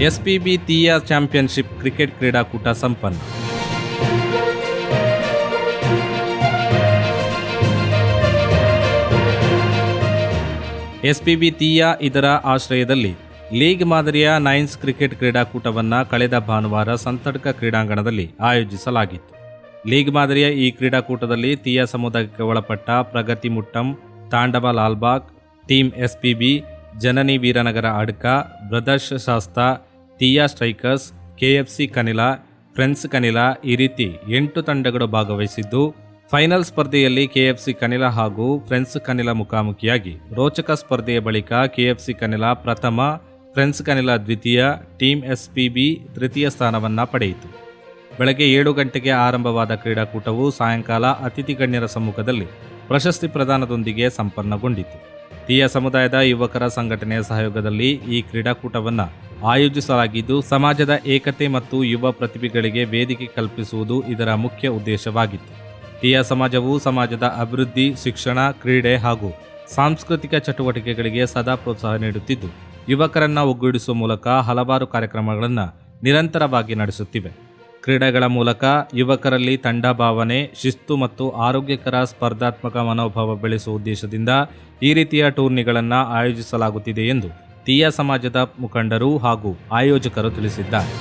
SPB Thiyya championship cricket ಕ್ರೀಡಾಕೂಟ ಸಂಪನ್ನ. SPB Thiyya ಇದರ ಆಶ್ರಯದಲ್ಲಿ ಲೀಗ್ ಮಾದರಿಯ ನೈನ್ಸ್ ಕ್ರಿಕೆಟ್ ಕ್ರೀಡಾಕೂಟವನ್ನು ಕಳೆದ ಭಾನುವಾರ ಸಂತಡ್ಕ ಕ್ರೀಡಾಂಗಣದಲ್ಲಿ ಆಯೋಜಿಸಲಾಗಿತ್ತು. ಲೀಗ್ ಮಾದರಿಯ ಈ ಕ್ರೀಡಾಕೂಟದಲ್ಲಿ ತೀಯಾ ಸಮುದಾಯಕ್ಕೆ ಒಳಪಟ್ಟ Pragathi Muttam, Thandava Lalbagh, team SPB, Janani Veeranagara Adka, brothers Shasta, Thiya strikers, KFC Kanila, friends Kanila ಈ ರೀತಿ 8 ತಂಡಗಳು ಭಾಗವಹಿಸಿದ್ದು, ಫೈನಲ್ ಸ್ಪರ್ಧೆಯಲ್ಲಿ ಕೆಎಫ್ಸಿ ಕನಿಲಾ ಹಾಗೂ ಫ್ರೆಂಡ್ಸ್ ಕನಿಲಾ ಮುಖಾಮುಖಿಯಾಗಿ ರೋಚಕ ಸ್ಪರ್ಧೆಯ ಬಳಿಕ ಕೆಎಫ್ಸಿ ಕನಿಲಾ ಪ್ರಥಮ, ಫ್ರೆಂಡ್ಸ್ ಕನಿಲಾ ದ್ವಿತೀಯ, ಟೀಮ್ ಎಸ್ಪಿಬಿ ತೃತೀಯ ಸ್ಥಾನವನ್ನು ಪಡೆಯಿತು. ಬೆಳಗ್ಗೆ 7 ಗಂಟೆಗೆ ಆರಂಭವಾದ ಕ್ರೀಡಾಕೂಟವು ಸಾಯಂಕಾಲ ಅತಿಥಿ ಗಣ್ಯರ ಸಮ್ಮುಖದಲ್ಲಿ ಪ್ರಶಸ್ತಿ ಪ್ರದಾನದೊಂದಿಗೆ ಸಂಪನ್ನಗೊಂಡಿತು. ತೀಯಾ ಸಮುದಾಯದ ಯುವಕರ ಸಂಘಟನೆಯ ಸಹಯೋಗದಲ್ಲಿ ಈ ಕ್ರೀಡಾಕೂಟವನ್ನು ಆಯೋಜಿಸಲಾಗಿದ್ದು, ಸಮಾಜದ ಏಕತೆ ಮತ್ತು ಯುವ ಪ್ರತಿಭೆಗಳಿಗೆ ವೇದಿಕೆ ಕಲ್ಪಿಸುವುದು ಇದರ ಮುಖ್ಯ ಉದ್ದೇಶವಾಗಿತ್ತು. ತೀಯಾ ಸಮಾಜವು ಸಮಾಜದ ಅಭಿವೃದ್ಧಿ, ಶಿಕ್ಷಣ, ಕ್ರೀಡೆ ಹಾಗೂ ಸಾಂಸ್ಕೃತಿಕ ಚಟುವಟಿಕೆಗಳಿಗೆ ಸದಾ ಪ್ರೋತ್ಸಾಹ ನೀಡುತ್ತಿದ್ದು, ಯುವಕರನ್ನು ಒಗ್ಗೂಡಿಸುವ ಮೂಲಕ ಹಲವಾರು ಕಾರ್ಯಕ್ರಮಗಳನ್ನು ನಿರಂತರವಾಗಿ ನಡೆಸುತ್ತಿವೆ. ಕ್ರೀಡೆಗಳ ಮೂಲಕ ಯುವಕರಲ್ಲಿ ತಂಡ ಭಾವನೆ, ಶಿಸ್ತು ಮತ್ತು ಆರೋಗ್ಯಕರ ಸ್ಪರ್ಧಾತ್ಮಕ ಮನೋಭಾವ ಬೆಳೆಸುವ ಉದ್ದೇಶದಿಂದ ಈ ರೀತಿಯ ಟೂರ್ನಿಗಳನ್ನು ಆಯೋಜಿಸಲಾಗುತ್ತಿದೆ ಎಂದು ತೀಯಾ ಸಮಾಜದ ಮುಖಂಡರು ಹಾಗೂ ಆಯೋಜಕರು ತಿಳಿಸಿದ್ದಾರೆ.